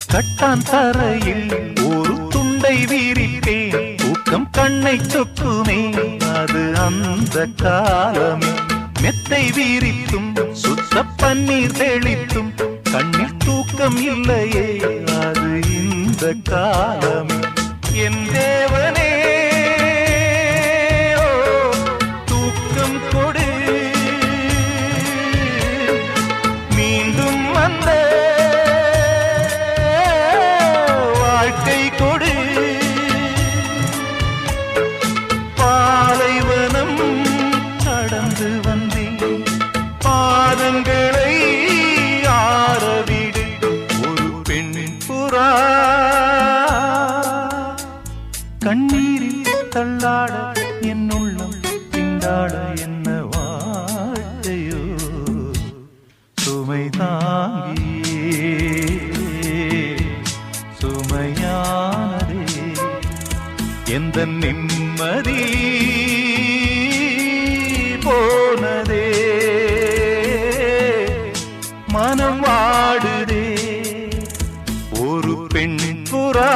கட்டான் தரையில் ஒரு துண்டை வீரிப்பேன், தூக்கம் கண்ணை சொக்குமே அது அந்த காலமே. மெத்தை வீரித்தும் சுத்த பன்னீர் தெளித்தும் கண்ணில் தூக்கம் இல்லையே அது இந்த காலமே. என் தேவனே தூக்கம் கொடு, மீண்டும் வந்த வாழ்க்கை கொடு. பாலைவனம் கடந்து வந்தேன், பாதங்களை ஆரவிடு. ஒரு பெண்ணின் புறா கண்ணீரில் தள்ளாட என் உள்ளம் திண்டாட என்ன வாழ்க்கையோ சுமை தாங்கியே சுமையானதே எந்த நிம்மதி போனதே. மனம் வாடுதே ஒரு பெண் புறா